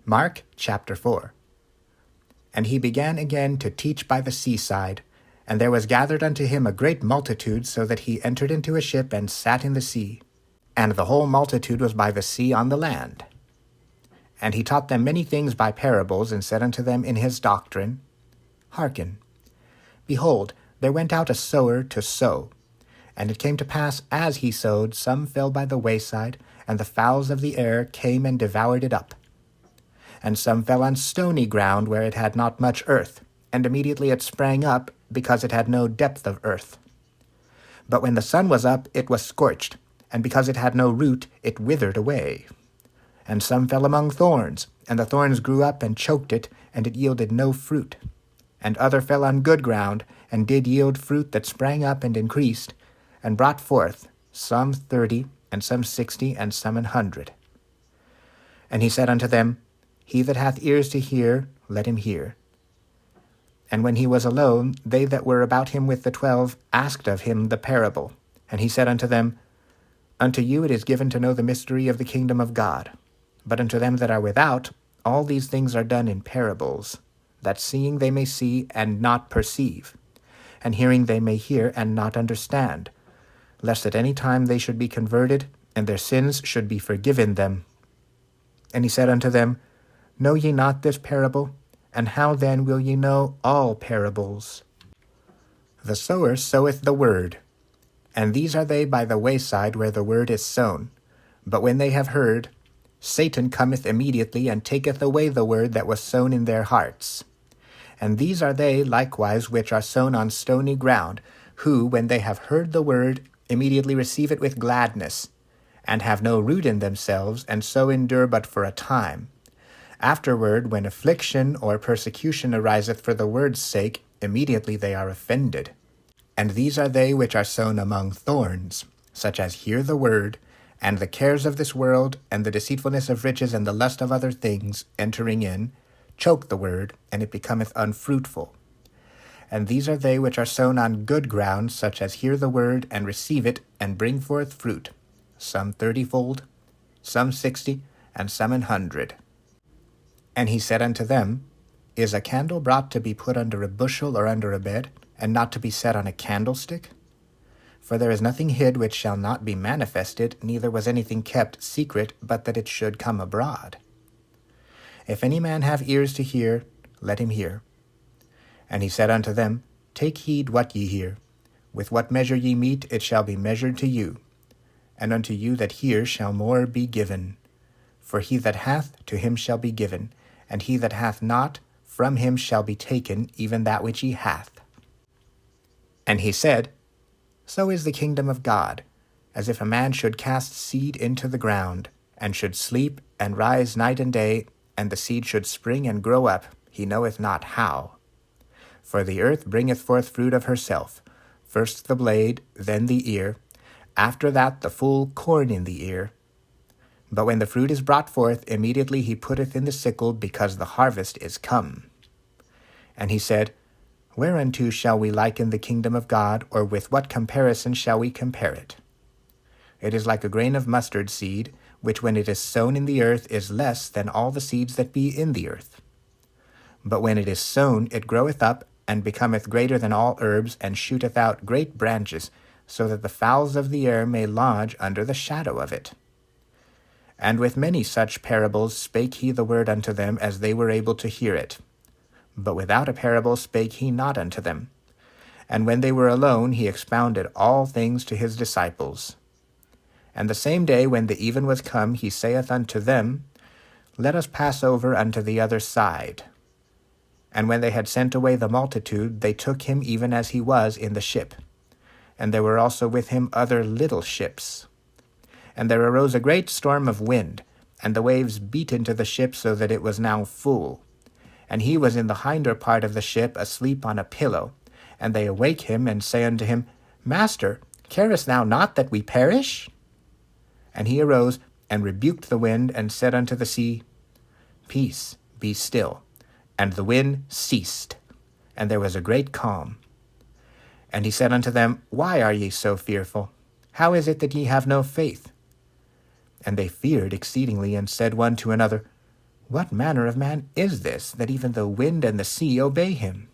Mark chapter 4. And he began again to teach by the seaside, and there was gathered unto him a great multitude, so that he entered into a ship and sat in the sea. And the whole multitude was by the sea on the land. And he taught them many things by parables, and said unto them in his doctrine, Hearken. Behold, there went out a sower to sow. And it came to pass, as he sowed, some fell by the wayside, and the fowls of the air came and devoured it up. And some fell on stony ground, where it had not much earth, and immediately it sprang up, because it had no depth of earth. But when the sun was up, it was scorched, and because it had no root, it withered away. And some fell among thorns, and the thorns grew up and choked it, and it yielded no fruit. And other fell on good ground, and did yield fruit that sprang up and increased, and brought forth, some 30, and some 60, and some 100. And he said unto them, He that hath ears to hear, let him hear. And when he was alone, they that were about him with the 12 asked of him the parable. And he said unto them, Unto you it is given to know the mystery of the kingdom of God. But unto them that are without, all these things are done in parables, that seeing they may see and not perceive, and hearing they may hear and not understand, lest at any time they should be converted, and their sins should be forgiven them. And he said unto them, Know ye not this parable? And how then will ye know all parables? The sower soweth the word. And these are they by the wayside where the word is sown. But when they have heard, Satan cometh immediately, and taketh away the word that was sown in their hearts. And these are they likewise which are sown on stony ground, who, when they have heard the word, immediately receive it with gladness, and have no root in themselves, and so endure but for a time. Afterward, when affliction or persecution ariseth for the word's sake, immediately they are offended. And these are they which are sown among thorns, such as hear the word, and the cares of this world, and the deceitfulness of riches, and the lust of other things, entering in, choke the word, and it becometh unfruitful. And these are they which are sown on good ground, such as hear the word, and receive it, and bring forth fruit, some 30-fold, some 60, and some 100. And he said unto them, Is a candle brought to be put under a bushel or under a bed, and not to be set on a candlestick? For there is nothing hid which shall not be manifested, neither was anything kept secret, but that it should come abroad. If any man have ears to hear, let him hear. And he said unto them, Take heed what ye hear. With what measure ye mete, it shall be measured to you. And unto you that hear shall more be given. For he that hath, to him shall be given, and he that hath not, from him shall be taken even that which he hath. And he said, So is the kingdom of God, as if a man should cast seed into the ground, and should sleep and rise night and day, and the seed should spring and grow up, he knoweth not how. For the earth bringeth forth fruit of herself, first the blade, then the ear, after that the full corn in the ear. But when the fruit is brought forth, immediately he putteth in the sickle, because the harvest is come. And he said, Whereunto shall we liken the kingdom of God, or with what comparison shall we compare it? It is like a grain of mustard seed, which when it is sown in the earth is less than all the seeds that be in the earth. But when it is sown, it groweth up, and becometh greater than all herbs, and shooteth out great branches, so that the fowls of the air may lodge under the shadow of it. And with many such parables spake he the word unto them, as they were able to hear it. But without a parable spake he not unto them. And when they were alone, he expounded all things to his disciples. And the same day, when the even was come, he saith unto them, Let us pass over unto the other side. And when they had sent away the multitude, they took him even as he was in the ship. And there were also with him other little ships. And there arose a great storm of wind, and the waves beat into the ship, so that it was now full. And he was in the hinder part of the ship, asleep on a pillow. And they awake him, and say unto him, Master, carest thou not that we perish? And he arose, and rebuked the wind, and said unto the sea, Peace, be still. And the wind ceased, and there was a great calm. And he said unto them, Why are ye so fearful? How is it that ye have no faith? And they feared exceedingly, and said one to another, What manner of man is this, that even the wind and the sea obey him?